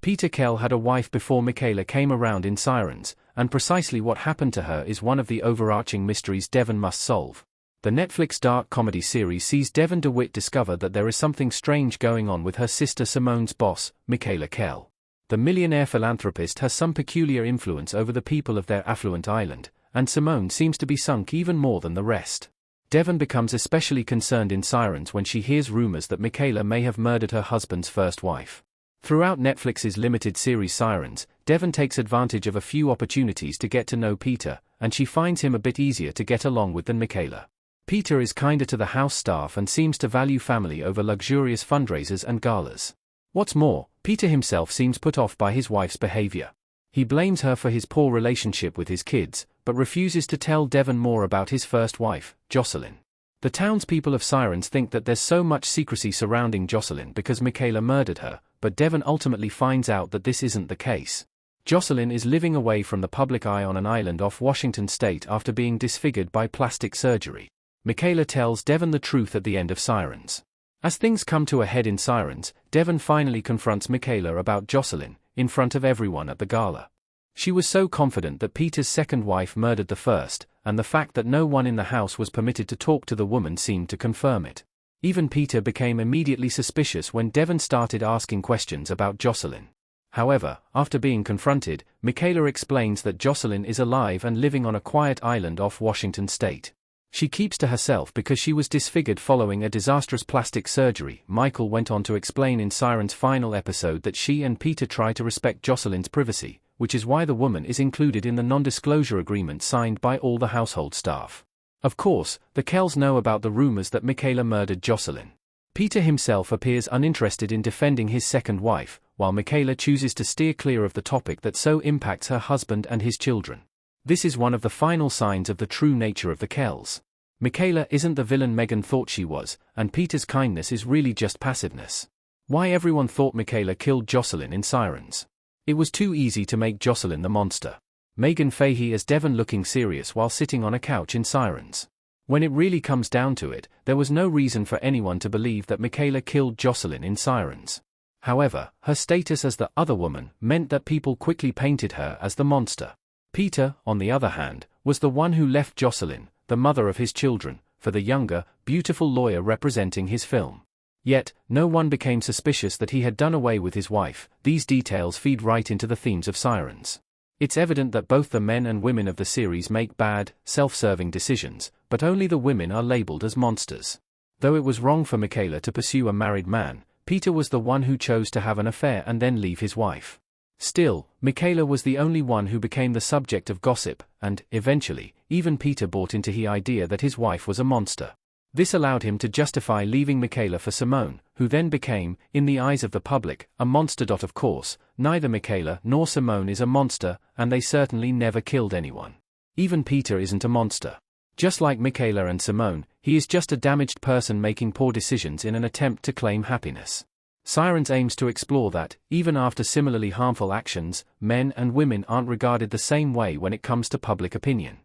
Peter Kell had a wife before Michaela came around in Sirens, and precisely what happened to her is one of the overarching mysteries Devon must solve. The Netflix dark comedy series sees Devon DeWitt discover that there is something strange going on with her sister Simone's boss, Michaela Kell. The millionaire philanthropist has some peculiar influence over the people of their affluent island, and Simone seems to be sunk even more than the rest. Devon becomes especially concerned in Sirens when she hears rumors that Michaela may have murdered her husband's first wife. Throughout Netflix's limited series Sirens, Devon takes advantage of a few opportunities to get to know Peter, and she finds him a bit easier to get along with than Michaela. Peter is kinder to the house staff and seems to value family over luxurious fundraisers and galas. What's more, Peter himself seems put off by his wife's behavior. He blames her for his poor relationship with his kids, but refuses to tell Devon more about his first wife, Jocelyn. The townspeople of Sirens think that there's so much secrecy surrounding Jocelyn because Michaela murdered her, but Devon ultimately finds out that this isn't the case. Jocelyn is living away from the public eye on an island off Washington state after being disfigured by plastic surgery. Michaela tells Devon the truth at the end of Sirens. As things come to a head in Sirens, Devon finally confronts Michaela about Jocelyn, in front of everyone at the gala. She was so confident that Peter's second wife murdered the first, and the fact that no one in the house was permitted to talk to the woman seemed to confirm it. Even Peter became immediately suspicious when Devon started asking questions about Jocelyn. However, after being confronted, Michaela explains that Jocelyn is alive and living on a quiet island off Washington state. She keeps to herself because she was disfigured following a disastrous plastic surgery. Michael went on to explain in Sirens' final episode that she and Peter try to respect Jocelyn's privacy, which is why the woman is included in the non-disclosure agreement signed by all the household staff. Of course, the Kells know about the rumors that Michaela murdered Jocelyn. Peter himself appears uninterested in defending his second wife, while Michaela chooses to steer clear of the topic that so impacts her husband and his children. This is one of the final signs of the true nature of the Kells. Michaela isn't the villain Megan thought she was, and Peter's kindness is really just passiveness. Why everyone thought Michaela killed Jocelyn in Sirens? It was too easy to make Jocelyn the monster. Megan Fahey as Devon looking serious while sitting on a couch in Sirens. When it really comes down to it, there was no reason for anyone to believe that Michaela killed Jocelyn in Sirens. However, her status as the other woman meant that people quickly painted her as the monster. Peter, on the other hand, was the one who left Jocelyn, the mother of his children, for the younger, beautiful lawyer representing his film. Yet, no one became suspicious that he had done away with his wife. These details feed right into the themes of Sirens. It's evident that both the men and women of the series make bad, self-serving decisions, but only the women are labeled as monsters. Though it was wrong for Michaela to pursue a married man, Peter was the one who chose to have an affair and then leave his wife. Still, Michaela was the only one who became the subject of gossip, and, eventually, even Peter bought into the idea that his wife was a monster. This allowed him to justify leaving Michaela for Simone, who then became, in the eyes of the public, a monster. Of course, neither Michaela nor Simone is a monster, and they certainly never killed anyone. Even Peter isn't a monster. Just like Michaela and Simone, he is just a damaged person making poor decisions in an attempt to claim happiness. Sirens aims to explore that, even after similarly harmful actions, men and women aren't regarded the same way when it comes to public opinion.